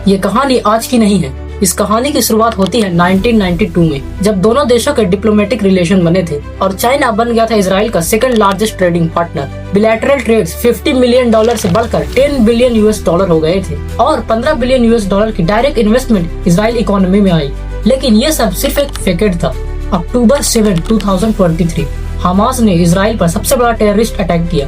ये कहानी आज की नहीं है। इस कहानी की शुरुआत होती है 1992 में, जब दोनों देशों के डिप्लोमेटिक रिलेशन बने थे और चाइना बन गया था इसराइल का second largest trading partner. Bilateral trades $50 million से बढ़कर $10 बिलियन हो गए थे और $15 बिलियन की डायरेक्ट इन्वेस्टमेंट इसराइल इकोनॉमी में आई। लेकिन ये सब सिर्फ एक फेकेड था। अक्टूबर 7, 2023 हमास ने इसराइल पर सबसे बड़ा टेररिस्ट अटैक किया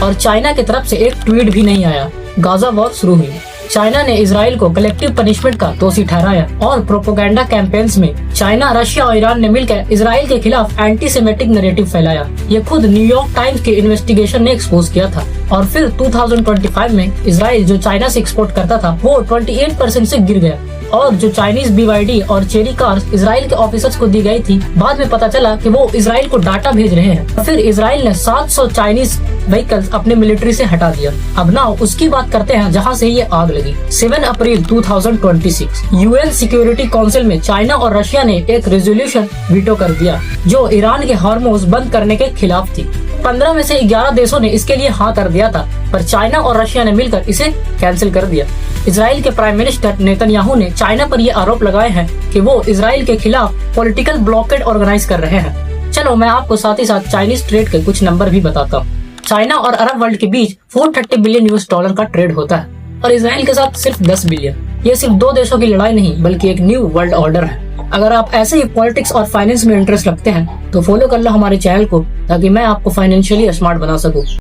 और चाइना की तरफ से एक ट्वीट भी नहीं आया। गाजा वॉर शुरू हुई। चाइना ने इसराइल को कलेक्टिव पनिशमेंट का दोषी ठहराया और प्रोपेगेंडा कैंपेन्स में चाइना, रशिया और ईरान ने मिलकर इसराइल के खिलाफ एंटी सेमेटिक नैरेटिव फैलाया। ये खुद न्यूयॉर्क टाइम्स के इन्वेस्टिगेशन ने एक्सपोज किया था। और फिर 2025 में इसराइल जो चाइना से एक्सपोर्ट करता था वो 28% से गिर गया और जो चाइनीज BYD और चेरी कार्स इसराइल के ऑफिसर्स को दी गई थी, बाद में पता चला कि वो इसराइल को डाटा भेज रहे हैं। फिर इसराइल ने 700 चाइनीज व्हीकल्स अपने मिलिट्री से हटा दिया। अब ना उसकी बात करते हैं जहां से ये आग लगी। 7 अप्रैल 2026 UN सिक्योरिटी काउंसिल में चाइना और रशिया ने एक रेजोल्यूशन वीटो कर दिया जो ईरान के हार्मोज बंद करने के खिलाफ थी। 15 में से 11 देशों ने इसके लिए हाँ कर दिया था, पर चाइना और रशिया ने मिलकर इसे कैंसिल कर दिया। इसराइल के प्राइम मिनिस्टर नेतन्याहू ने चाइना पर ये आरोप लगाए हैं कि वो इसराइल के खिलाफ पॉलिटिकल ब्लॉकेड ऑर्गेनाइज कर रहे हैं। चलो मैं आपको साथ ही साथ चाइनीज ट्रेड के कुछ नंबर भी बताता हूँ। चाइना और अरब वर्ल्ड के बीच $430 बिलियन का ट्रेड होता है और इसराइल के साथ सिर्फ 10 बिलियन। ये सिर्फ दो देशों की लड़ाई नहीं बल्कि एक न्यू वर्ल्ड ऑर्डर है। अगर आप ऐसे ही पॉलिटिक्स और फाइनेंस में इंटरेस्ट रखते हैं तो फॉलो कर लो हमारे चैनल को, ताकि मैं आपको फाइनेंशियली स्मार्ट बना सकूं।